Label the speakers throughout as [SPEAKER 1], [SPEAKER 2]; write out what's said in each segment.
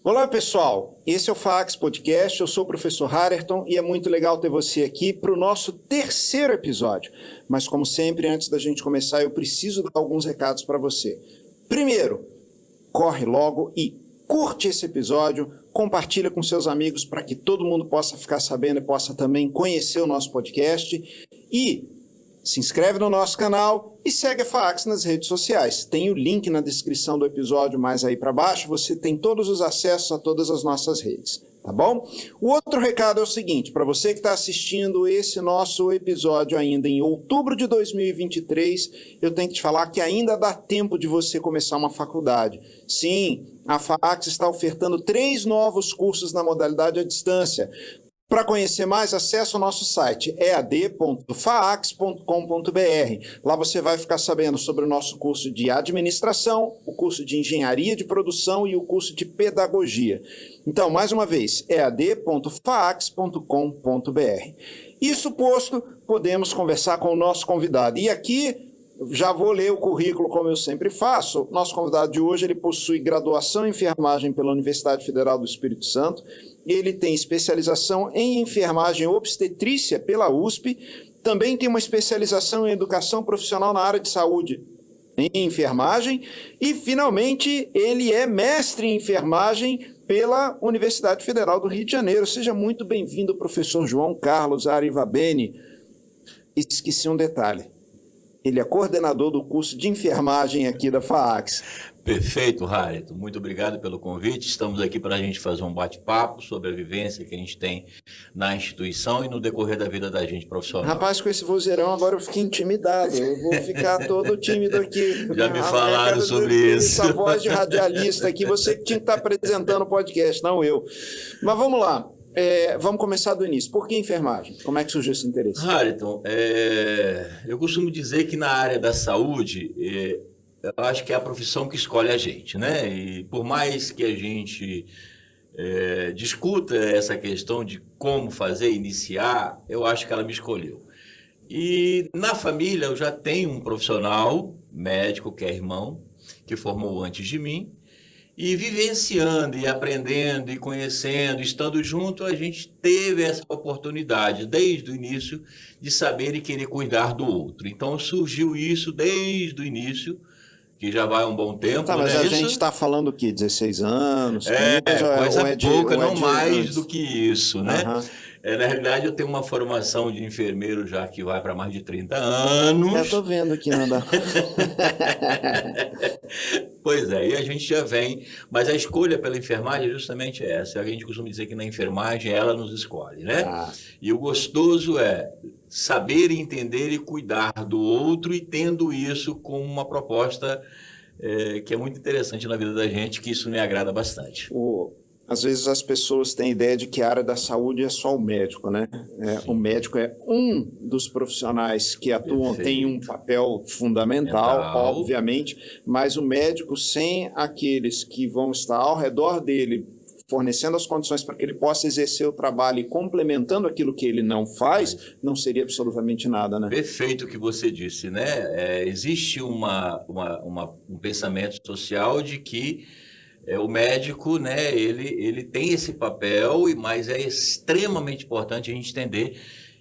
[SPEAKER 1] Olá, pessoal. Esse é o FAACS Podcast. Eu sou o professor Harerton e é muito legal ter você aqui para o nosso terceiro episódio. Mas, como sempre, antes da gente começar, eu preciso dar alguns recados para você. Primeiro, corre logo e curte esse episódio, compartilha com seus amigos para que todo mundo possa ficar sabendo e possa também conhecer o nosso podcast. E se inscreve no nosso canal e segue a FAACS nas redes sociais. Tem o link na descrição do episódio mais aí para baixo. Você tem todos os acessos a todas as nossas redes, tá bom? O outro recado é o seguinte, para você que está assistindo esse nosso episódio ainda em outubro de 2023, eu tenho que te falar que ainda dá tempo de você começar uma faculdade. Sim, a FAACS está ofertando 3 novos cursos na modalidade à distância. Para conhecer mais, acesse o nosso site ead.faacs.com.br. Lá você vai ficar sabendo sobre o nosso curso de administração, o curso de engenharia de produção e o curso de pedagogia. Então, mais uma vez, ead.faacs.com.br. Isso posto, podemos conversar com o nosso convidado. E aqui, já vou ler o currículo como eu sempre faço. Nosso convidado de hoje, ele possui graduação em enfermagem pela Universidade Federal do Espírito Santo. Ele tem especialização em enfermagem obstetrícia pela USP, também tem uma especialização em educação profissional na área de saúde em enfermagem e, finalmente, ele é mestre em enfermagem pela Universidade Federal do Rio de Janeiro. Seja muito bem-vindo, professor João Carlos Arivabene. Esqueci um detalhe. Ele é coordenador do curso de enfermagem aqui da FAACS.
[SPEAKER 2] Perfeito, Harerton. Muito obrigado pelo convite. Estamos aqui para a gente fazer um bate-papo sobre a vivência que a gente tem na instituição e no decorrer da vida da gente profissional.
[SPEAKER 1] Rapaz, com esse vozeirão agora eu fiquei intimidado. Eu vou ficar todo tímido aqui.
[SPEAKER 2] Já me falaram sobre isso.
[SPEAKER 1] Essa voz de radialista aqui, você que tinha que estar apresentando o podcast, não eu. Mas vamos lá. Vamos começar do início. Por que enfermagem? Como é que surgiu esse interesse?
[SPEAKER 2] Harerton, eu costumo dizer que na área da saúde, eu acho que é a profissão que escolhe a gente, né? E por mais que a gente discuta essa questão de como fazer, iniciar, eu acho que ela me escolheu. E na família eu já tenho um profissional médico, que é irmão, que formou antes de mim, e vivenciando, e aprendendo, e conhecendo, estando junto, a gente teve essa oportunidade, desde o início, de saber e querer cuidar do outro. Então, surgiu isso desde o início, que já vai um bom tempo.
[SPEAKER 1] Tá, mas
[SPEAKER 2] né?
[SPEAKER 1] a gente está falando o quê? 16 anos?
[SPEAKER 2] Coisa pouca, não mais do que isso, né?
[SPEAKER 1] Uhum.
[SPEAKER 2] Na realidade, eu tenho uma formação de enfermeiro já que vai para mais de 30 anos.
[SPEAKER 1] Já estou vendo aqui, não dá.
[SPEAKER 2] Pois é, e a gente já vem, mas a escolha pela enfermagem é justamente essa. A gente costuma dizer que na enfermagem ela nos escolhe, né? E o gostoso é saber, entender e cuidar do outro e tendo isso como uma proposta que é muito interessante na vida da gente, que isso me agrada bastante.
[SPEAKER 1] Às vezes as pessoas têm a ideia de que a área da saúde é só o médico, né? O médico é um dos profissionais que atuam, tem um papel fundamental, obviamente, mas o médico, sem aqueles que vão estar ao redor dele, fornecendo as condições para que ele possa exercer o trabalho e complementando aquilo que ele não faz, não seria absolutamente nada, né?
[SPEAKER 2] Perfeito o que você disse, né? Existe um pensamento social de que o médico, né, ele tem esse papel, mas é extremamente importante a gente entender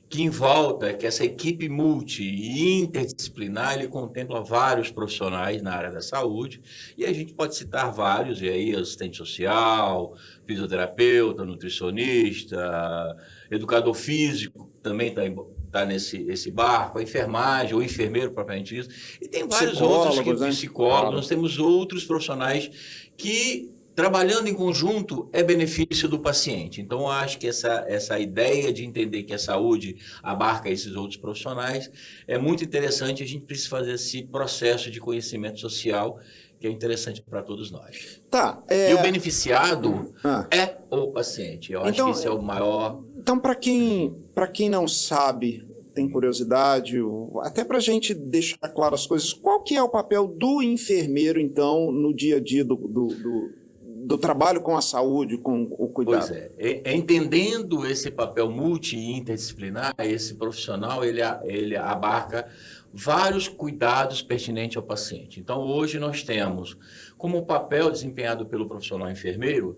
[SPEAKER 2] que em volta, que essa equipe multi e interdisciplinar, ele contempla vários profissionais na área da saúde, e a gente pode citar vários, e aí assistente social, fisioterapeuta, nutricionista, educador físico, também está nesse barco, a enfermagem, o enfermeiro propriamente dito, e tem vários outros, psicólogos, nós temos outros profissionais que, trabalhando em conjunto, é benefício do paciente. Então, eu acho que essa ideia de entender que a saúde abarca esses outros profissionais é muito interessante. A gente precisa fazer esse processo de conhecimento social que é interessante para todos nós.
[SPEAKER 1] Tá.
[SPEAKER 2] E o beneficiado é o paciente. Eu acho que isso é o maior...
[SPEAKER 1] Então, para quem não sabe, tem curiosidade, até para a gente deixar claro as coisas, qual que é o papel do enfermeiro, então, no dia a dia do trabalho com a saúde, com o cuidado?
[SPEAKER 2] Pois entendendo esse papel multi e interdisciplinar, esse profissional, ele abarca vários cuidados pertinentes ao paciente. Então, hoje nós temos como papel desempenhado pelo profissional enfermeiro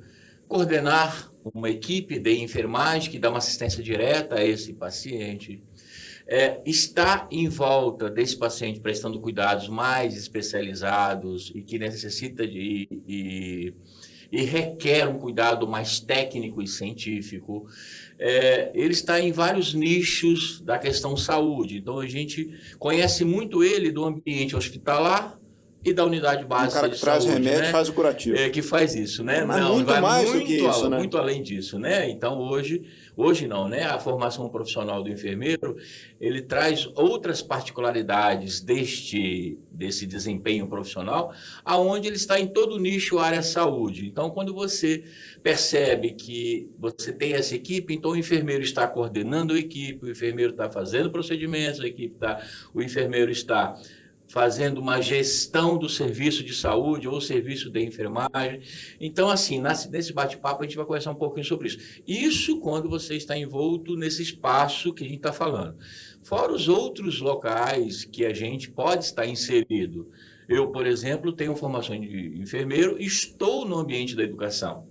[SPEAKER 2] coordenar uma equipe de enfermagem que dá uma assistência direta a esse paciente, está em volta desse paciente prestando cuidados mais especializados e que necessita e requer um cuidado mais técnico e científico. Ele está em vários nichos da questão saúde. Então, a gente conhece muito ele do ambiente hospitalar e da unidade básica de saúde.
[SPEAKER 1] O cara que traz remédio, né? Faz o curativo.
[SPEAKER 2] Que faz isso, né?
[SPEAKER 1] Mas não, muito vai mais do que isso, né?
[SPEAKER 2] Muito além disso, né? Então, hoje não, né? A formação profissional do enfermeiro, ele traz outras particularidades desse desempenho profissional, aonde ele está em todo o nicho área saúde. Então, quando você percebe que você tem essa equipe, então o enfermeiro está coordenando a equipe, o enfermeiro está fazendo procedimentos, o enfermeiro está fazendo uma gestão do serviço de saúde ou serviço de enfermagem. Então, assim, nesse bate-papo a gente vai conversar um pouquinho sobre isso. Isso quando você está envolto nesse espaço que a gente está falando. Fora os outros locais que a gente pode estar inserido. Eu, por exemplo, tenho formação de enfermeiro e estou no ambiente da educação.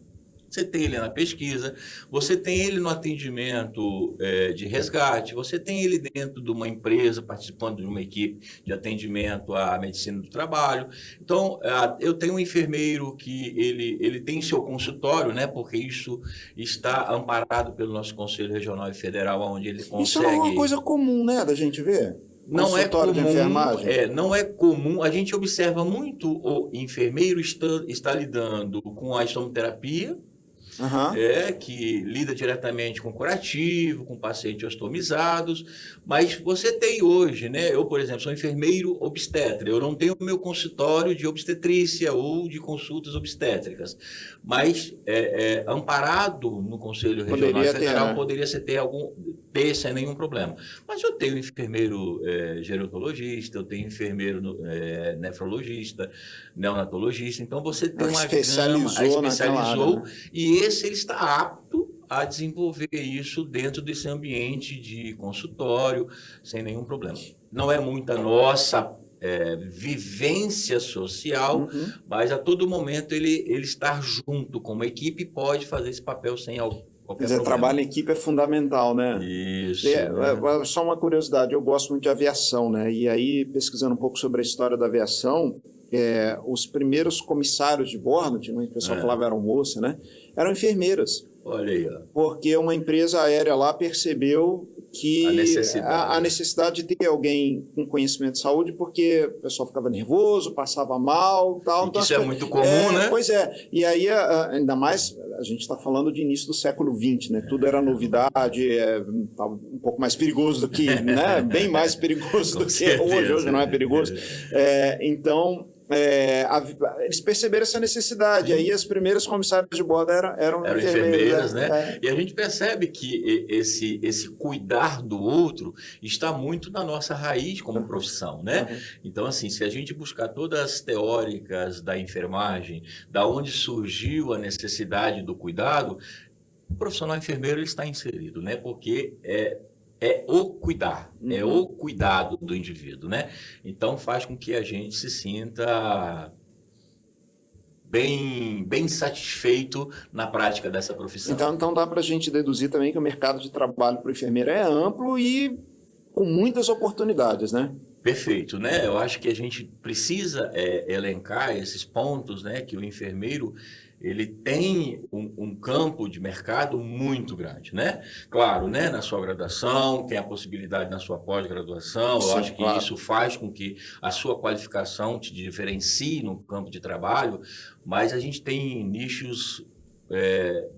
[SPEAKER 2] Você tem ele na pesquisa, você tem ele no atendimento de resgate, você tem ele dentro de uma empresa, participando de uma equipe de atendimento à medicina do trabalho. Então, eu tenho um enfermeiro que ele tem seu consultório, né, porque isso está amparado pelo nosso Conselho Regional e Federal, onde ele consegue...
[SPEAKER 1] Isso não é uma coisa comum, né, da gente ver?
[SPEAKER 2] Não é comum,
[SPEAKER 1] de enfermagem.
[SPEAKER 2] Não é comum. A gente observa muito o enfermeiro está lidando com a estomoterapia, que lida diretamente com curativo, com pacientes ostomizados, mas você tem hoje, né? Eu, por exemplo, sou enfermeiro obstetra, eu não tenho o meu consultório de obstetrícia ou de consultas obstétricas, mas amparado no Conselho Regional e Federal, poderia ter sem nenhum problema. Mas eu tenho enfermeiro gerontologista, eu tenho enfermeiro nefrologista, neonatologista, então você tem uma especializou, e ele está apto a desenvolver isso dentro desse ambiente de consultório, sem nenhum problema. Não é muita nossa vivência social, mas a todo momento ele estar junto com uma equipe pode fazer esse papel sem qualquer problema.
[SPEAKER 1] Trabalho em equipe é fundamental, né?
[SPEAKER 2] Isso.
[SPEAKER 1] Só uma curiosidade, eu gosto muito de aviação, né? E aí, pesquisando um pouco sobre a história da aviação, os primeiros comissários de bordo, o pessoal falava eram moça, né? Eram enfermeiras.
[SPEAKER 2] Olha aí, ó.
[SPEAKER 1] Porque uma empresa aérea lá percebeu que a necessidade de ter alguém com conhecimento de saúde, porque o pessoal ficava nervoso, passava mal, tal.
[SPEAKER 2] Então, isso é muito comum, né?
[SPEAKER 1] Pois é. E aí, ainda mais, a gente está falando de início do século XX, né? Tudo era novidade, um pouco mais perigoso do que, né? Bem mais perigoso do que hoje. Hoje não é perigoso. Então, eles perceberam essa necessidade. Aí as primeiras comissárias de bordo eram
[SPEAKER 2] enfermeiras, né? E a gente percebe que esse cuidar do outro está muito na nossa raiz como profissão, né? Então, assim, se a gente buscar todas as teóricas da enfermagem, da onde surgiu a necessidade do cuidado, o profissional enfermeiro ele está inserido, né? Porque é o cuidar, é o cuidado do indivíduo, né? Então faz com que a gente se sinta bem satisfeito na prática dessa profissão.
[SPEAKER 1] Então dá para a gente deduzir também que o mercado de trabalho para o enfermeiro é amplo e com muitas oportunidades, né?
[SPEAKER 2] Perfeito, né? Eu acho que a gente precisa elencar esses pontos, né? Que o enfermeiro ele tem um campo de mercado muito grande, né? Claro, né? Na sua graduação, tem a possibilidade na sua pós-graduação. Eu acho que isso faz com que a sua qualificação te diferencie no campo de trabalho, mas a gente tem nichos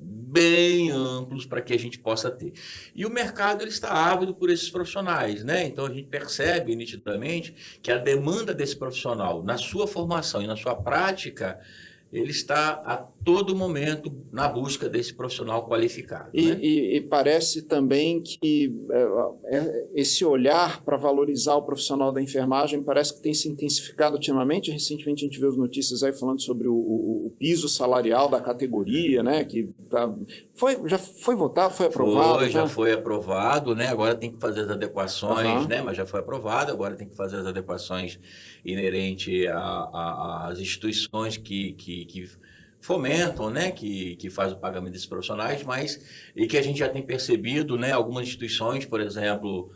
[SPEAKER 2] bem amplos para que a gente possa ter. E o mercado ele está ávido por esses profissionais, né? Então a gente percebe nitidamente que a demanda desse profissional na sua formação e na sua prática ele está a todo momento na busca desse profissional qualificado.
[SPEAKER 1] E parece também que esse olhar para valorizar o profissional da enfermagem parece que tem se intensificado ultimamente. Recentemente a gente viu as notícias aí falando sobre o piso salarial da categoria, né? Que já foi votado, foi aprovado?
[SPEAKER 2] Já foi aprovado, né? Agora tem que fazer as adequações, né? Mas já foi aprovado, agora tem que fazer as adequações inerentes às instituições que fomentam, né, que faz o pagamento desses profissionais, mas e que a gente já tem percebido, né, algumas instituições, por exemplo,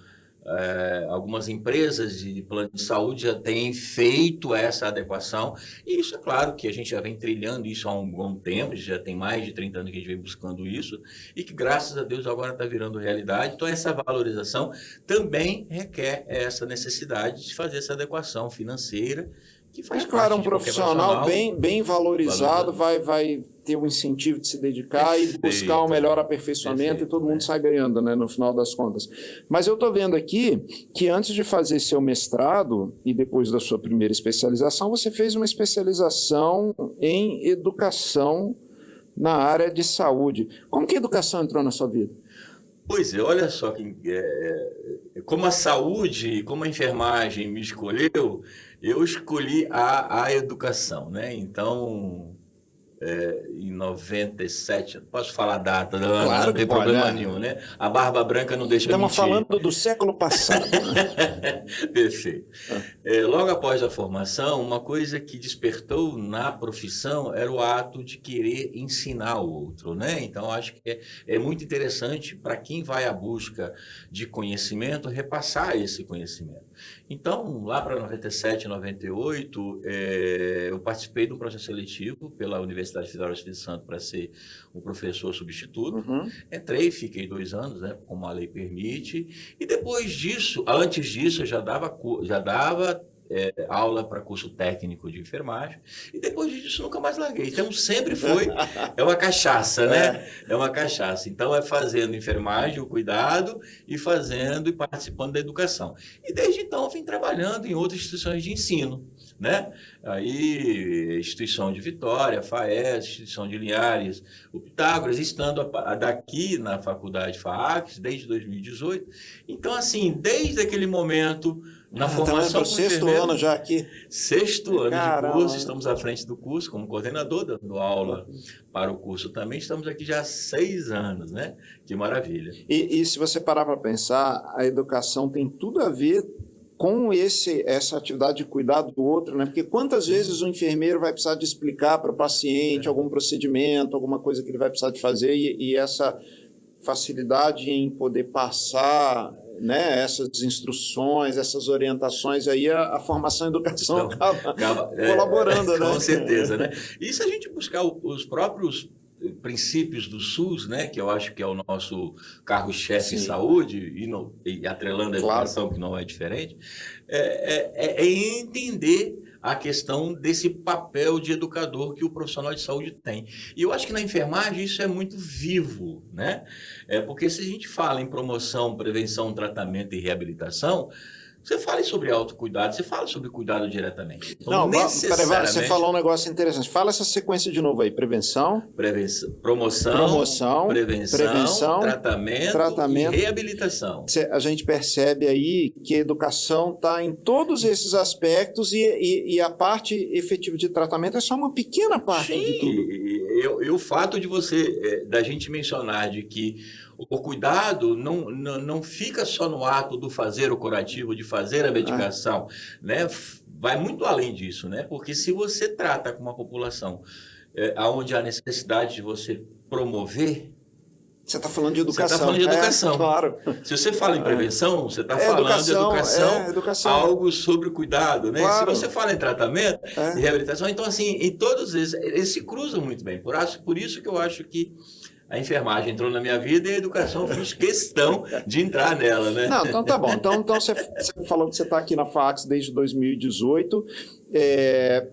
[SPEAKER 2] algumas empresas de plano de saúde já têm feito essa adequação, e isso é claro que a gente já vem trilhando isso há um bom tempo, já tem mais de 30 anos que a gente vem buscando isso, e que graças a Deus agora está virando realidade. Então essa valorização também requer essa necessidade de fazer essa adequação financeira, que faz
[SPEAKER 1] claro,
[SPEAKER 2] parte
[SPEAKER 1] um
[SPEAKER 2] de qualquer
[SPEAKER 1] profissional bem valorizado vai ter o incentivo de se dedicar e buscar um melhor aperfeiçoamento e todo mundo sai ganhando, né, no final das contas. Mas eu estou vendo aqui que antes de fazer seu mestrado e depois da sua primeira especialização, você fez uma especialização em educação na área de saúde. Como que a educação entrou na sua vida?
[SPEAKER 2] Pois é, olha só, como a saúde, como a enfermagem me escolheu, eu escolhi a educação, né? Então, em 97, posso falar a data,
[SPEAKER 1] Claro
[SPEAKER 2] não tem
[SPEAKER 1] pode,
[SPEAKER 2] problema nenhum, né? A barba branca não deixa
[SPEAKER 1] Estamos
[SPEAKER 2] mentir.
[SPEAKER 1] falando do século passado. Né?
[SPEAKER 2] Perfeito. Logo após a formação, uma coisa que despertou na profissão era o ato de querer ensinar o outro, né? Então, acho que é muito interessante para quem vai à busca de conhecimento, repassar esse conhecimento. Então, lá para 97, 98, eu participei de um processo seletivo pela Universidade Federal do Espírito Santo para ser um professor substituto.
[SPEAKER 1] Uhum.
[SPEAKER 2] Entrei, fiquei 2 anos, né, como a lei permite. E depois disso, antes disso, eu já dava aula para curso técnico de enfermagem, e depois disso nunca mais larguei. Então sempre foi, é uma cachaça, né? É uma cachaça. Então é fazendo enfermagem, o cuidado, e fazendo e participando da educação. E desde então eu vim trabalhando em outras instituições de ensino, né? Aí, instituição de Vitória, FAES, instituição de Linhares, o Pitágoras, estando daqui na faculdade FAACS desde 2018. Então, assim, desde aquele momento, na formação
[SPEAKER 1] do sexto ano já aqui.
[SPEAKER 2] Sexto ano
[SPEAKER 1] Caramba.
[SPEAKER 2] de curso, estamos à frente do curso como coordenador, dando aula para o curso também. Estamos aqui já há 6 anos, né? Que maravilha.
[SPEAKER 1] E se você parar para pensar, a educação tem tudo a ver com essa atividade de cuidar do outro, né? Porque quantas vezes o enfermeiro vai precisar de explicar para o paciente algum procedimento, alguma coisa que ele vai precisar de fazer, e essa facilidade em poder passar, né, essas instruções, essas orientações, aí a formação e a educação acaba colaborando, né?
[SPEAKER 2] Com certeza, né? E se a gente buscar os próprios princípios do SUS, né, que eu acho que é o nosso carro-chefe em saúde, e atrelando a educação, que não é diferente, é entender a questão desse papel de educador que o profissional de saúde tem. E eu acho que na enfermagem isso é muito vivo, né? Porque se a gente fala em promoção, prevenção, tratamento e reabilitação, você fala sobre autocuidado, você fala sobre cuidado diretamente. Então,
[SPEAKER 1] não, peraí, você falou um negócio interessante. Fala essa sequência de novo aí. Promoção, prevenção, tratamento
[SPEAKER 2] e reabilitação.
[SPEAKER 1] A gente percebe aí que a educação está em todos esses aspectos e a parte efetiva de tratamento é só uma pequena parte de tudo.
[SPEAKER 2] E o fato de da gente mencionar de que o cuidado não fica só no ato do fazer o curativo, de fazer a medicação, né? Vai muito além disso, né? Porque se você trata com uma população onde há necessidade de você promover...
[SPEAKER 1] Você está falando de educação.
[SPEAKER 2] Você está falando de educação.
[SPEAKER 1] Claro.
[SPEAKER 2] Se você fala em prevenção, você está falando de educação, algo sobre o cuidado, né?
[SPEAKER 1] Claro.
[SPEAKER 2] Se você fala em tratamento e reabilitação, então, assim, em todos eles se cruzam muito bem. Por isso que eu acho que a enfermagem entrou na minha vida e a educação eu fiz questão de entrar nela, né?
[SPEAKER 1] Não, então tá bom. Então você falou que você está aqui na FAACS desde 2018.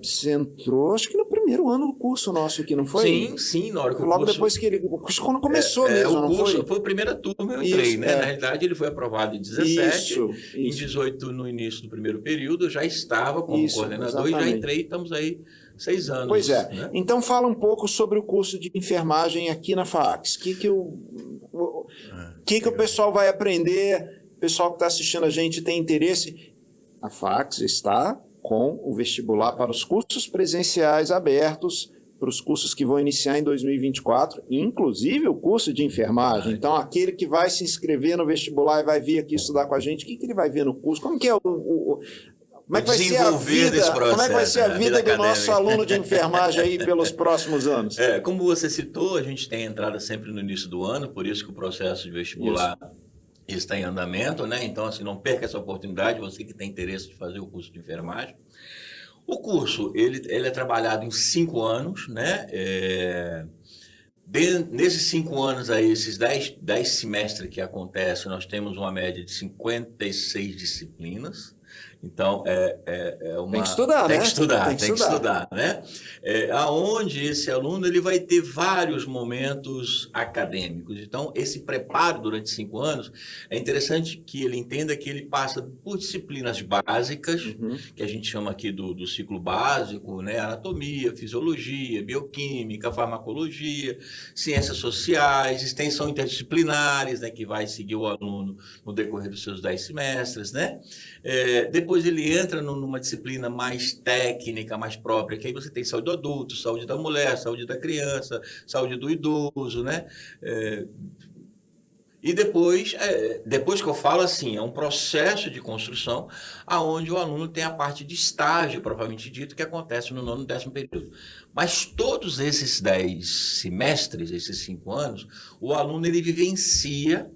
[SPEAKER 1] Você entrou, acho que no primeiro ano do curso nosso aqui, não foi?
[SPEAKER 2] Sim, na hora que
[SPEAKER 1] logo depois que quando começou mesmo,
[SPEAKER 2] o
[SPEAKER 1] não
[SPEAKER 2] curso foi a primeira turma, eu entrei, né? Na realidade, ele foi aprovado em 17, em 18, no início do primeiro período, eu já estava como coordenador, exatamente. E já entrei, estamos aí 6 anos.
[SPEAKER 1] Pois é.
[SPEAKER 2] Né?
[SPEAKER 1] Então fala um pouco sobre o curso de enfermagem aqui na FAACS. O que o pessoal vai aprender? O pessoal que está assistindo a gente tem interesse? A FAACS está com o vestibular para os cursos presenciais abertos, para os cursos que vão iniciar em 2024, inclusive o curso de enfermagem. Então, aquele que vai se inscrever no vestibular e vai vir aqui estudar com a gente, o que ele vai ver no curso? Como que é Como é que vai ser a vida? Como é que vai ser a vida do nosso aluno de enfermagem aí pelos próximos anos?
[SPEAKER 2] Como você citou, a gente tem entrada sempre no início do ano, por isso que o processo de vestibular está em andamento, né? Então, assim, não perca essa oportunidade, você que tem interesse de fazer o curso de enfermagem. O curso, ele é trabalhado em 5 anos, né? Nesses 5 anos aí, esses 10 semestres que acontecem, nós temos uma média de 56 disciplinas. Então,
[SPEAKER 1] tem que estudar, né?
[SPEAKER 2] Tem que estudar, né? Aonde esse aluno ele vai ter vários momentos acadêmicos. Então, esse preparo durante 5 anos, é interessante que ele entenda que ele passa por disciplinas básicas, que a gente chama aqui do ciclo básico, né? Anatomia, fisiologia, bioquímica, farmacologia, ciências sociais, extensão interdisciplinares, né? Que vai seguir o aluno no decorrer dos seus 10 semestres, né? Depois ele entra numa disciplina mais técnica, mais própria, que aí você tem saúde do adulto, saúde da mulher, saúde da criança, saúde do idoso, né? E depois que eu falo assim, é um processo de construção onde o aluno tem a parte de estágio, propriamente dito, que acontece no 9º e 10º período. Mas todos esses 10 semestres, esses 5 anos, o aluno ele vivencia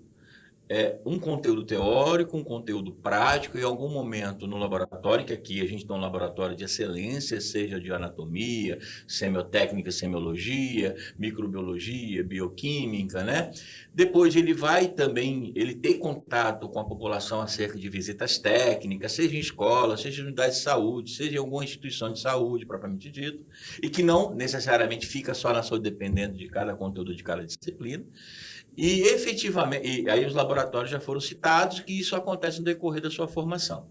[SPEAKER 2] um conteúdo teórico, um conteúdo prático, e em algum momento no laboratório, que aqui a gente tem um laboratório de excelência, seja de anatomia, semiotécnica, semiologia, microbiologia, bioquímica, né? Depois ele vai também, ele tem contato com a população acerca de visitas técnicas, seja em escola, seja em unidade de saúde, seja em alguma instituição de saúde, propriamente dito, e que não necessariamente fica só na saúde, dependendo de cada conteúdo de cada disciplina. E efetivamente, aí os laboratórios já foram citados, que isso acontece no decorrer da sua formação.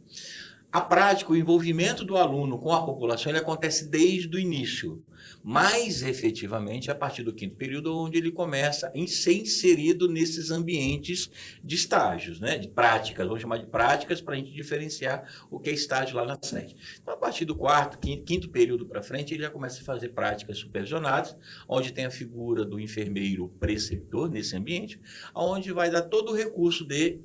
[SPEAKER 2] A prática, o envolvimento do aluno com a população, ele acontece desde o início, mas efetivamente a partir do 5º período, onde ele começa a ser inserido nesses ambientes de estágios, né? De práticas, vamos chamar de práticas para a gente diferenciar o que é estágio lá na frente. Então, a partir do 4º, 5º período para frente, ele já começa a fazer práticas supervisionadas, onde tem a figura do enfermeiro preceptor nesse ambiente, onde vai dar todo o recurso dele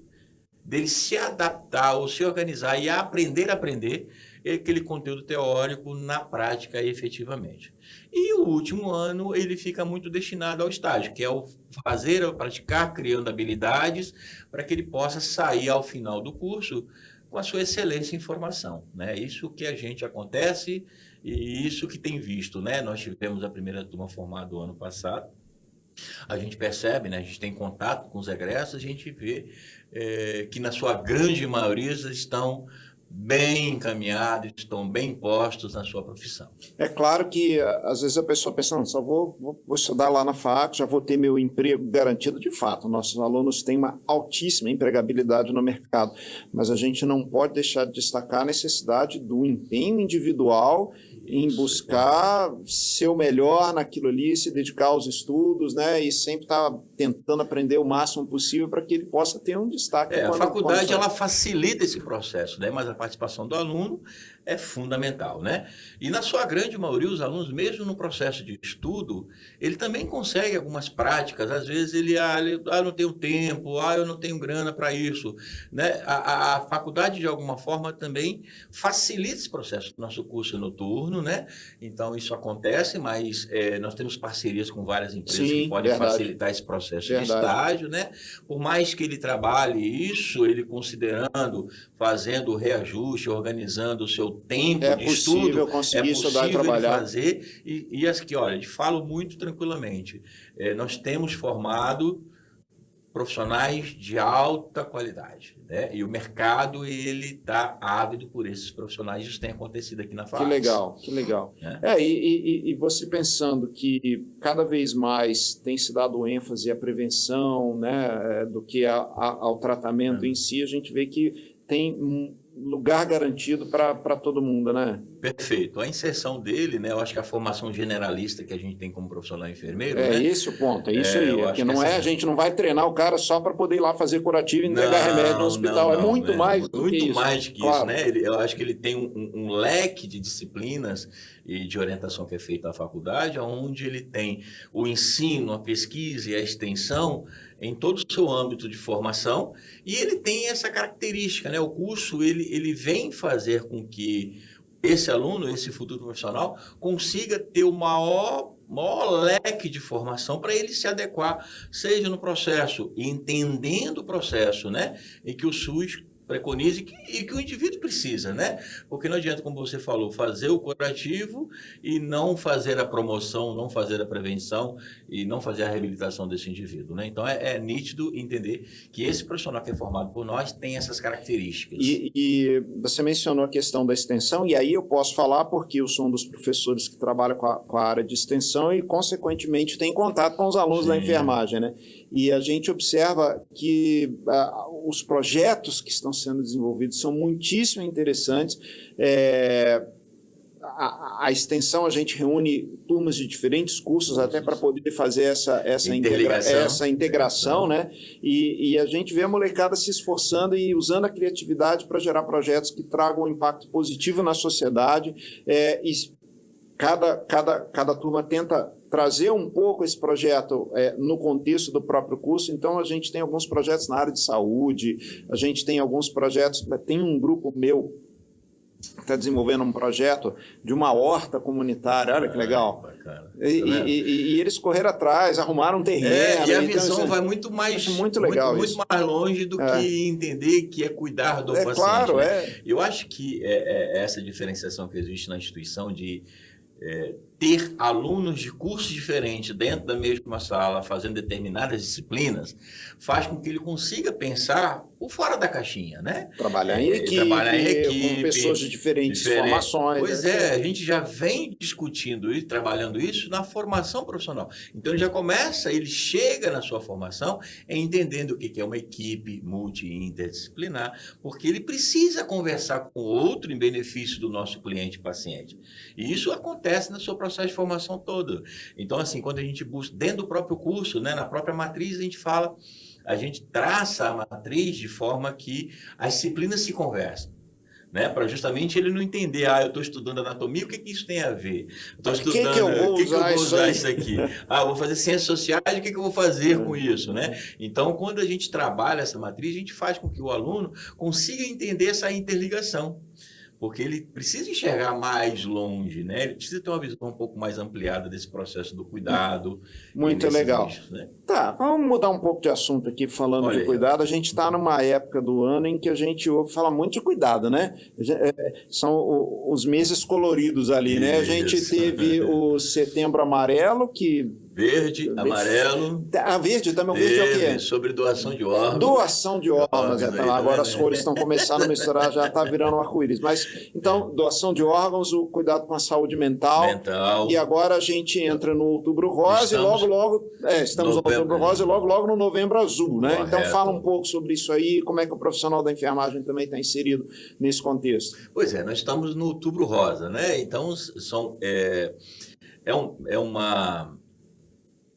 [SPEAKER 2] se adaptar ou se organizar e aprender aquele conteúdo teórico na prática efetivamente. E o último ano ele fica muito destinado ao estágio, que é o fazer, o praticar, criando habilidades para que ele possa sair ao final do curso com a sua excelência em formação, né? Isso que a gente acontece e isso que tem visto, né? Nós tivemos a primeira turma formada o ano passado. A gente percebe, né? A gente tem contato com os egressos, a gente vê que na sua grande maioria estão bem encaminhados, estão bem postos na sua profissão.
[SPEAKER 1] É claro que às vezes a pessoa pensa, não, só vou estudar lá na FAC, já vou ter meu emprego garantido. De fato, nossos alunos têm uma altíssima empregabilidade no mercado, mas a gente não pode deixar de destacar a necessidade do empenho individual em buscar ser o melhor naquilo ali, se dedicar aos estudos, né? E sempre estar tentando aprender o máximo possível para que ele possa ter um destaque.
[SPEAKER 2] A faculdade ela facilita esse processo, né? Mas a participação do aluno é fundamental, né? E na sua grande maioria, os alunos, mesmo no processo de estudo, ele também consegue algumas práticas. Às vezes ele não tenho tempo, eu não tenho grana para isso, né? A faculdade, de alguma forma, também facilita esse processo. Nosso curso é noturno, né? Então, isso acontece, mas nós temos parcerias com várias empresas que podem facilitar esse processo de estágio, né? Por mais que ele trabalhe isso, ele considerando, fazendo o reajuste, organizando o seu tempo de estudo,
[SPEAKER 1] conseguir estudar e trabalhar.
[SPEAKER 2] Fazer. E aqui, olha, eu falo muito tranquilamente, nós temos formado profissionais de alta qualidade, né? E o mercado ele está ávido por esses profissionais. Isso tem acontecido aqui na FAC.
[SPEAKER 1] Que legal. E você pensando que cada vez mais tem se dado ênfase à prevenção, né, do que ao tratamento em si, a gente vê que tem um lugar garantido para todo mundo, né?
[SPEAKER 2] Perfeito. A inserção dele, né? Eu acho que a formação generalista que a gente tem como profissional enfermeiro,
[SPEAKER 1] É
[SPEAKER 2] né?
[SPEAKER 1] esse o ponto, é isso aí.
[SPEAKER 2] Eu
[SPEAKER 1] É
[SPEAKER 2] acho
[SPEAKER 1] que
[SPEAKER 2] que
[SPEAKER 1] não
[SPEAKER 2] essa...
[SPEAKER 1] a gente não vai treinar o cara só para poder ir lá fazer curativo e entregar remédio no hospital. É muito mais do que
[SPEAKER 2] muito
[SPEAKER 1] isso.
[SPEAKER 2] mais que isso,
[SPEAKER 1] Claro.
[SPEAKER 2] né? Eu acho que ele tem um leque de disciplinas e de orientação que é feita na faculdade, onde ele tem o ensino, a pesquisa e a extensão em todo o seu âmbito de formação, e ele tem essa característica, né? O curso, ele vem fazer com que esse aluno, esse futuro profissional, consiga ter o maior leque de formação para ele se adequar, seja no processo, entendendo o processo, né? E que o SUS preconiza e que o indivíduo precisa, né? Porque não adianta, como você falou, fazer o curativo e não fazer a promoção, não fazer a prevenção e não fazer a reabilitação desse indivíduo, né? Então, é nítido entender que esse profissional que é formado por nós tem essas características.
[SPEAKER 1] E você mencionou a questão da extensão, e aí eu posso falar porque eu sou um dos professores que trabalha com a área de extensão e, consequentemente, tem contato com os alunos da enfermagem, né? E a gente observa que os projetos que estão sendo desenvolvidos são muitíssimo interessantes. A extensão, a gente reúne turmas de diferentes cursos até para poder fazer essa integração, né? E a gente vê a molecada se esforçando e usando a criatividade para gerar projetos que tragam um impacto positivo na sociedade. E cada turma tenta trazer um pouco esse projeto no contexto do próprio curso. Então, a gente tem alguns projetos na área de saúde, a gente tem alguns projetos, tem um grupo meu que está desenvolvendo um projeto de uma horta comunitária, olha que legal.
[SPEAKER 2] Bacana.
[SPEAKER 1] E eles correram atrás, arrumaram um terreno.
[SPEAKER 2] E a visão vai muito mais
[SPEAKER 1] legal
[SPEAKER 2] muito mais longe do que entender que é cuidar do paciente.
[SPEAKER 1] Claro,
[SPEAKER 2] né? Eu acho que essa diferenciação que existe na instituição de ter alunos de cursos diferentes dentro da mesma sala, fazendo determinadas disciplinas, faz com que ele consiga pensar o fora da caixinha, né?
[SPEAKER 1] Trabalhar em equipe, com pessoas de diferentes formações.
[SPEAKER 2] Pois a gente já vem discutindo e trabalhando isso na formação profissional. Então, ele chega na sua formação entendendo o que é uma equipe multi-interdisciplinar, porque ele precisa conversar com o outro em benefício do nosso cliente paciente. E isso acontece na sua processo de formação todo. Então, assim, quando a gente busca, dentro do próprio curso, né, na própria matriz, a gente traça a matriz de forma que as disciplinas se conversam, né, para justamente ele não entender, eu estou estudando anatomia, o que isso tem a ver? Estou estudando,
[SPEAKER 1] que eu vou
[SPEAKER 2] usar isso aqui? Eu vou fazer ciências sociais, o que eu vou fazer com isso, né? Então, quando a gente trabalha essa matriz, a gente faz com que o aluno consiga entender essa interligação, porque ele precisa enxergar mais longe, né? Ele precisa ter uma visão um pouco mais ampliada desse processo do cuidado.
[SPEAKER 1] Muito legal.
[SPEAKER 2] Nichos, né?
[SPEAKER 1] Tá, vamos mudar um pouco de assunto aqui, falando de cuidado. A gente está numa época do ano em que a gente ouve falar muito de cuidado, né? São os meses coloridos ali, né? A gente teve o Setembro Amarelo, que...
[SPEAKER 2] Verde, amarelo.
[SPEAKER 1] Verde também, o verde é o quê?
[SPEAKER 2] Sobre doação de órgãos.
[SPEAKER 1] Doação de órgãos, agora as cores estão começando a misturar, já está virando um arco-íris. Mas, então, doação de órgãos, o cuidado com a saúde mental. E agora a gente entra no Outubro Rosa e logo, estamos no Outubro Rosa e logo no Novembro Azul, né? Correto. Então, fala um pouco sobre isso aí, como é que o profissional da enfermagem também está inserido nesse contexto.
[SPEAKER 2] Pois nós estamos no Outubro Rosa, né? Então,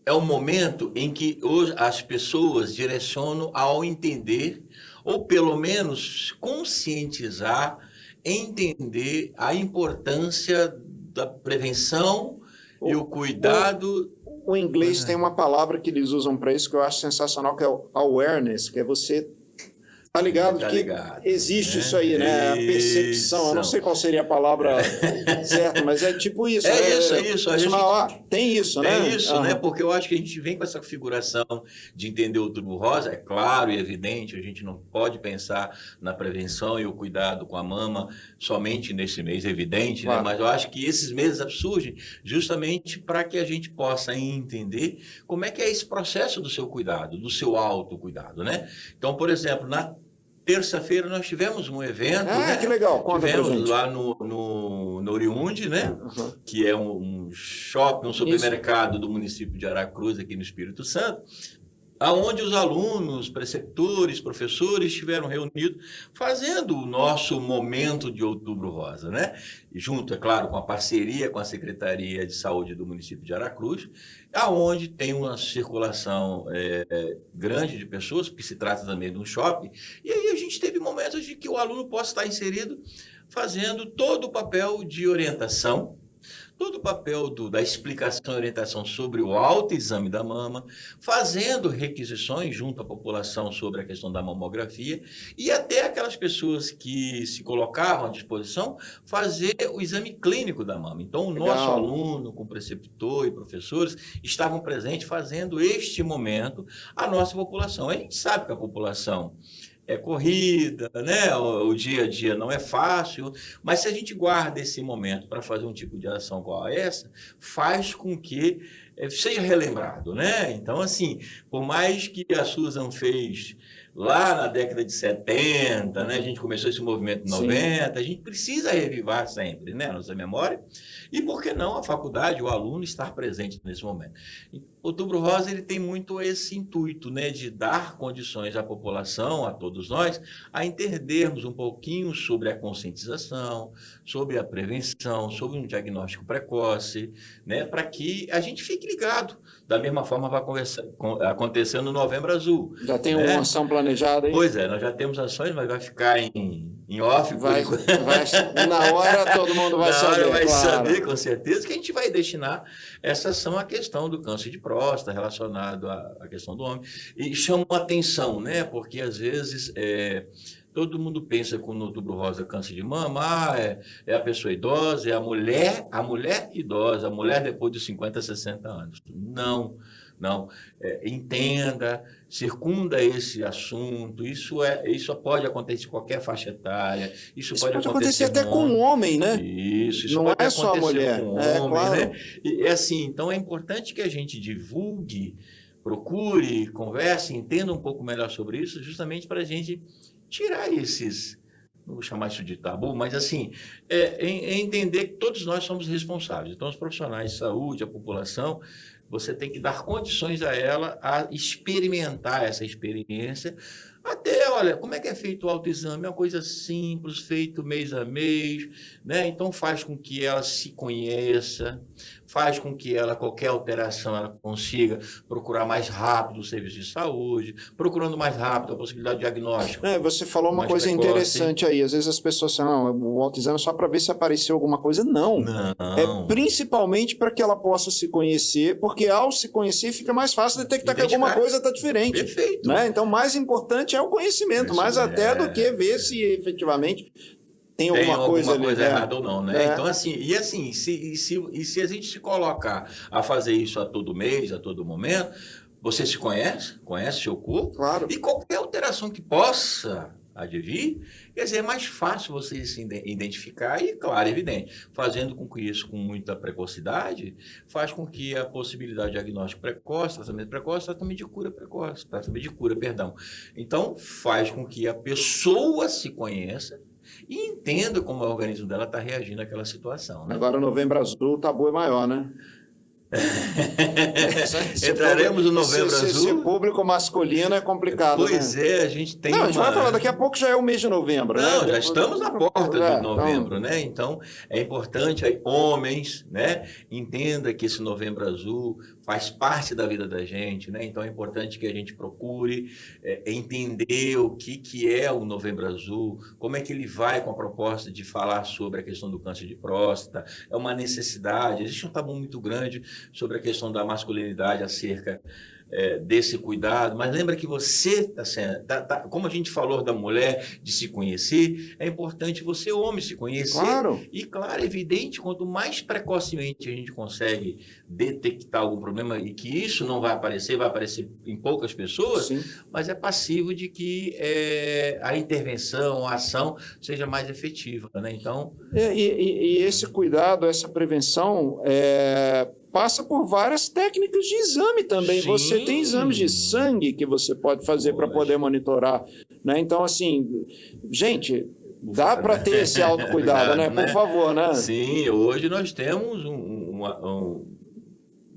[SPEAKER 2] é um momento em que as pessoas direcionam ao entender, ou pelo menos conscientizar, entender a importância da prevenção e o cuidado.
[SPEAKER 1] O inglês tem uma palavra que eles usam para isso que eu acho sensacional, que é o awareness, que é você... Tá ligado que existe, né? Isso aí, né? A percepção, eu não sei qual seria a palavra certa, mas é tipo isso.
[SPEAKER 2] Isso.
[SPEAKER 1] Tem isso, né?
[SPEAKER 2] Tem isso, né? Porque eu acho que a gente vem com essa configuração de entender o Outubro Rosa, é claro e evidente, a gente não pode pensar na prevenção e o cuidado com a mama somente nesse mês, evidente, claro, né? Mas eu acho que esses meses surgem justamente para que a gente possa entender como é que é esse processo do seu cuidado, do seu autocuidado, né? Então, por exemplo, na terça-feira nós tivemos um evento, né?
[SPEAKER 1] Que legal.
[SPEAKER 2] Tivemos lá no Oriundi, né? Que é um shopping, um supermercado do município de Aracruz, aqui no Espírito Santo, aonde os alunos, preceptores, professores estiveram reunidos fazendo o nosso momento de Outubro Rosa, né? Junto, é claro, com a parceria com a Secretaria de Saúde do município de Aracruz, aonde tem uma circulação grande de pessoas, porque se trata também de um shopping, e aí a gente teve momentos de que o aluno possa estar inserido fazendo todo o papel de orientação, todo o papel da explicação e orientação sobre o autoexame da mama, fazendo requisições junto à população sobre a questão da mamografia e até aquelas pessoas que se colocavam à disposição fazer o exame clínico da mama. Então, o nosso aluno, com preceptor e professores, estavam presentes fazendo este momento à nossa população. A gente sabe que a população é corrida, né? O dia a dia não é fácil, mas se a gente guarda esse momento para fazer um tipo de ação igual a essa, faz com que seja relembrado, né? Então, assim, por mais que a Susan fez lá na década de 70, né? A gente começou esse movimento em 90, a gente precisa revivar sempre, né? Nossa memória, e por que não a faculdade, o aluno estar presente nesse momento. Outubro Rosa ele tem muito esse intuito, né, de dar condições à população, a todos nós, a entendermos um pouquinho sobre a conscientização, sobre a prevenção, sobre um diagnóstico precoce, né, para que a gente fique ligado. Da mesma forma vai acontecer no Novembro Azul.
[SPEAKER 1] Já tem uma ação planejada aí?
[SPEAKER 2] Pois é, nós já temos ações, mas vai ficar em off.
[SPEAKER 1] Na hora todo mundo vai saber.
[SPEAKER 2] Na hora vai saber, com certeza, que a gente vai destinar essa ação à questão do câncer de próstata, relacionado à questão do homem. E chama atenção, né? Porque às vezes todo mundo pensa que no Outubro Rosa câncer de mama, é a pessoa idosa, é a mulher idosa, a mulher depois de 50, 60 anos. Não. Entenda, circunda esse assunto, isso pode acontecer em qualquer faixa etária, isso pode acontecer
[SPEAKER 1] até com um homem, né?
[SPEAKER 2] Isso
[SPEAKER 1] não
[SPEAKER 2] pode
[SPEAKER 1] é só a mulher,
[SPEAKER 2] com um homem,
[SPEAKER 1] claro.
[SPEAKER 2] Né? E assim, então é importante que a gente divulgue, procure, converse, entenda um pouco melhor sobre isso, justamente para a gente tirar esses, não vou chamar isso de tabu, mas assim, entender que todos nós somos responsáveis. Então, os profissionais de saúde, a população, você tem que dar condições a ela a experimentar essa experiência. Até, olha, como é que é feito o autoexame? É uma coisa simples, feito mês a mês, né? Então faz com que ela se conheça, faz com que ela, qualquer alteração, ela consiga procurar mais rápido o serviço de saúde, procurando mais rápido a possibilidade de diagnóstico.
[SPEAKER 1] Você falou uma coisa interessante aí. Às vezes as pessoas falam, o autoexame é só para ver se apareceu alguma coisa. Não. É principalmente para que ela possa se conhecer, porque ao se conhecer fica mais fácil detectar que alguma coisa está diferente.
[SPEAKER 2] Perfeito.
[SPEAKER 1] Né? Então, mais importante é o conhecimento, mais até do que ver se efetivamente tem alguma coisa
[SPEAKER 2] errada ou não, né? Então, assim, se a gente se colocar a fazer isso a todo mês, a todo momento, você se conhece seu corpo,
[SPEAKER 1] claro.
[SPEAKER 2] E qualquer alteração que possa advir, quer dizer, é mais fácil você se identificar e, claro, evidente, fazendo com que isso com muita precocidade, faz com que a possibilidade de diagnóstico precoce, tratamento de cura precoce, Então, faz com que a pessoa se conheça e entenda como o organismo dela está reagindo àquela situação. Né?
[SPEAKER 1] Agora, Novembro Azul, o tabu é maior, né?
[SPEAKER 2] Entraremos no Novembro Azul.
[SPEAKER 1] Se o público masculino é complicado.
[SPEAKER 2] Pois
[SPEAKER 1] né?
[SPEAKER 2] A gente tem.
[SPEAKER 1] A gente vai falar, daqui a pouco já é o mês de novembro.
[SPEAKER 2] Não,
[SPEAKER 1] né?
[SPEAKER 2] Já estamos na porta de novembro, né? Então, é importante aí, homens, né? Entenda que esse Novembro Azul faz parte da vida da gente, né? Então, é importante que a gente procure entender o que é o Novembro Azul, como é que ele vai com a proposta de falar sobre a questão do câncer de próstata. É uma necessidade, existe um tabu muito grande sobre a questão da masculinidade acerca desse cuidado, mas lembra que você como a gente falou da mulher de se conhecer, é importante você, homem, se conhecer.
[SPEAKER 1] Claro.
[SPEAKER 2] E, claro, é evidente, quanto mais precocemente a gente consegue detectar algum problema e que isso não vai aparecer em poucas pessoas,
[SPEAKER 1] Sim.
[SPEAKER 2] Mas é passivo de que a intervenção, a ação seja mais efetiva, né? Então...
[SPEAKER 1] E esse cuidado, essa prevenção passa por várias técnicas de exame também. Sim. Você tem exames de sangue que você pode fazer para poder monitorar, né? Então, assim, gente, dá para ter esse autocuidado, né? Por favor, né?
[SPEAKER 2] Sim, hoje nós temos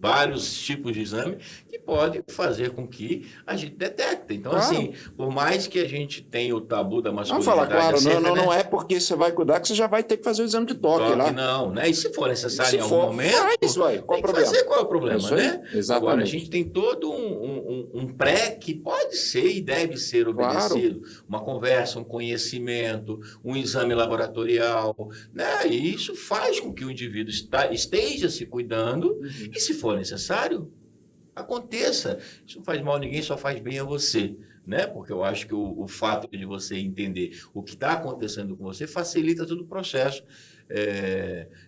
[SPEAKER 2] vários tipos de exame que podem fazer com que a gente detecte. Então,
[SPEAKER 1] Claro.
[SPEAKER 2] assim, por mais que a gente tenha o tabu da
[SPEAKER 1] Vamos
[SPEAKER 2] masculinidade...
[SPEAKER 1] falar, claro,
[SPEAKER 2] acerca,
[SPEAKER 1] não
[SPEAKER 2] né?
[SPEAKER 1] é porque você vai cuidar que você já vai ter que fazer o exame de toque lá.
[SPEAKER 2] Não, né? E se for necessário
[SPEAKER 1] Se
[SPEAKER 2] em algum
[SPEAKER 1] for,
[SPEAKER 2] momento,
[SPEAKER 1] faz, ué. Qual
[SPEAKER 2] tem
[SPEAKER 1] o
[SPEAKER 2] que
[SPEAKER 1] problema?
[SPEAKER 2] fazer. Qual é o problema,
[SPEAKER 1] Isso aí,
[SPEAKER 2] né?
[SPEAKER 1] exatamente.
[SPEAKER 2] Agora, a gente tem todo um pré que pode ser e deve ser obedecido.
[SPEAKER 1] Claro.
[SPEAKER 2] Uma conversa, um conhecimento, um exame laboratorial, né? E isso faz com que o indivíduo esteja se cuidando e, se for necessário, aconteça. Isso não faz mal a ninguém, só faz bem a você. Né? Porque eu acho que o fato de você entender o que está acontecendo com você facilita todo o processo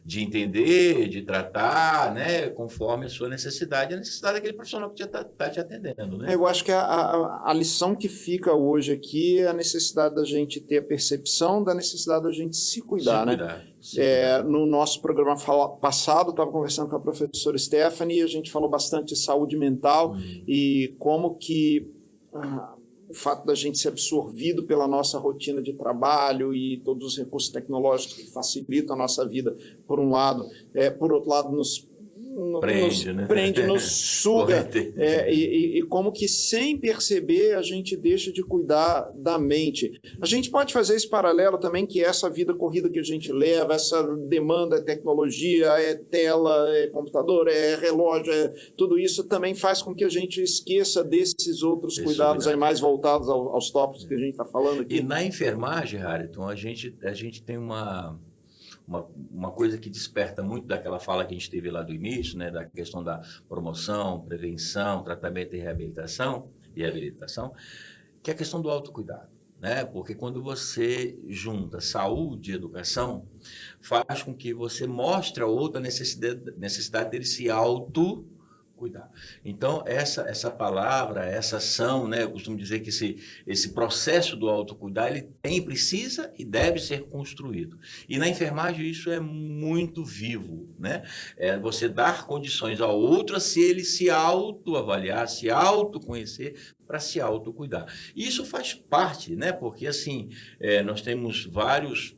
[SPEAKER 2] de entender, de tratar, né? Conforme a sua necessidade, a necessidade daquele profissional que está te atendendo. Né?
[SPEAKER 1] Eu acho que a lição que fica hoje aqui é a necessidade da gente ter a percepção da necessidade da gente se cuidar. No nosso programa passado, estava conversando com a professora Stephanie, a gente falou bastante de saúde mental e como que o fato da gente ser absorvido pela nossa rotina de trabalho e todos os recursos tecnológicos que facilitam a nossa vida, por um lado, por outro lado, nos prende, nos suga, e como que sem perceber a gente deixa de cuidar da mente. A gente pode fazer esse paralelo também, que essa vida corrida que a gente leva, essa demanda, é tecnologia, é tela, é computador, é relógio, tudo isso também faz com que a gente esqueça desses outros cuidados aí mais voltados aos tópicos que a gente está falando aqui.
[SPEAKER 2] E na enfermagem, Harrington, a gente tem uma coisa que desperta muito daquela fala que a gente teve lá do início, né, da questão da promoção, prevenção, tratamento e reabilitação, que é a questão do autocuidado. Né? Porque quando você junta saúde e educação, faz com que você mostre a outra necessidade dele se autocuidar. Então, essa palavra, essa ação, né, eu costumo dizer que esse processo do autocuidar, ele precisa e deve ser construído. E na enfermagem isso é muito vivo, né? Você dar condições ao outro a se ele se autoavaliar, se autoconhecer, para se autocuidar. E isso faz parte, né? Porque assim, nós temos várias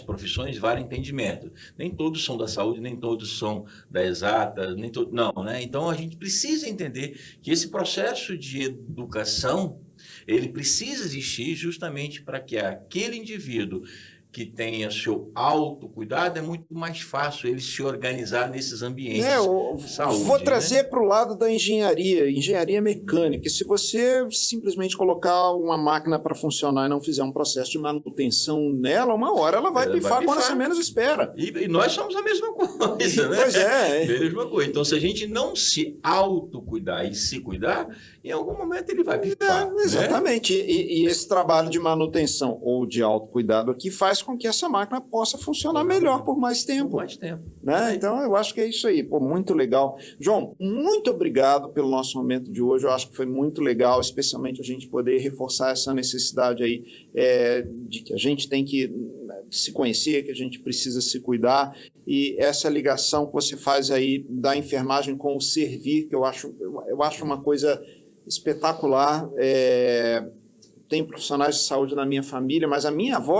[SPEAKER 2] profissões, vários entendimentos. Nem todos são da saúde, nem todos são da exata, não, né? Então, a gente precisa entender que esse processo de educação, ele precisa existir justamente para que aquele indivíduo que tenha seu autocuidado, é muito mais fácil ele se organizar nesses ambientes de saúde.
[SPEAKER 1] Vou trazer para o lado da engenharia mecânica. Se você simplesmente colocar uma máquina para funcionar e não fizer um processo de manutenção nela, uma hora ela vai pifar quando você menos espera.
[SPEAKER 2] E nós somos a mesma coisa, né?
[SPEAKER 1] Pois é.
[SPEAKER 2] Mesma coisa. Então, se a gente não se autocuidar e se cuidar, em algum momento ele vai pifar.
[SPEAKER 1] Exatamente.
[SPEAKER 2] Né?
[SPEAKER 1] E esse trabalho de manutenção ou de autocuidado aqui faz com que essa máquina possa funcionar melhor por mais tempo.
[SPEAKER 2] Por mais tempo.
[SPEAKER 1] Né? Então, eu acho que é isso aí. Pô, muito legal. João, muito obrigado pelo nosso momento de hoje. Eu acho que foi muito legal, especialmente a gente poder reforçar essa necessidade aí de que a gente tem que se conhecer, que a gente precisa se cuidar. E essa ligação que você faz aí da enfermagem com o servir, que eu acho uma coisa espetacular. Tenho profissionais de saúde na minha família, mas a minha avó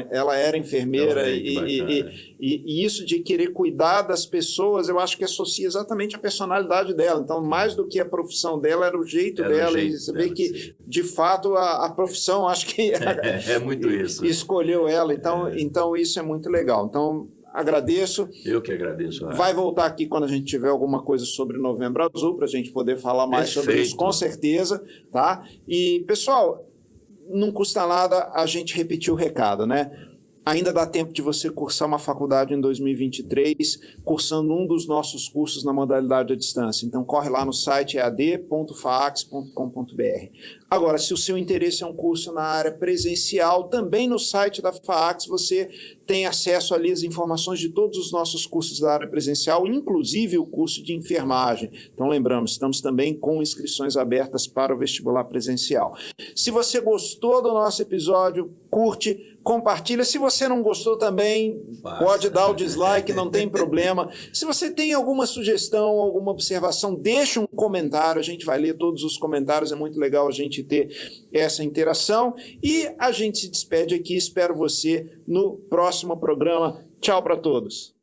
[SPEAKER 1] ela era enfermeira e isso de querer cuidar das pessoas, eu acho que associa exatamente a personalidade dela. Então, mais do que a profissão dela, era o jeito dela. E você vê que, de fato, a profissão, acho que
[SPEAKER 2] é muito isso.
[SPEAKER 1] Escolheu ela. Então, isso é muito legal. Então, agradeço.
[SPEAKER 2] Eu que agradeço.
[SPEAKER 1] Vai voltar aqui quando a gente tiver alguma coisa sobre Novembro Azul, para a gente poder falar mais sobre isso, com certeza. Tá? E, pessoal, não custa nada a gente repetir o recado, né? Ainda dá tempo de você cursar uma faculdade em 2023, cursando um dos nossos cursos na modalidade à distância. Então, corre lá no site ead.faax.com.br. Agora, se o seu interesse é um curso na área presencial, também no site da FAAX você tem acesso ali às informações de todos os nossos cursos da área presencial, inclusive o curso de enfermagem. Então, lembramos, estamos também com inscrições abertas para o vestibular presencial. Se você gostou do nosso episódio, curte, compartilha. Se você não gostou também, pode dar o dislike, não tem problema. Se você tem alguma sugestão, alguma observação, deixa um comentário, a gente vai ler todos os comentários, é muito legal a gente ter essa interação. E a gente se despede aqui, espero você no próximo programa. Tchau para todos.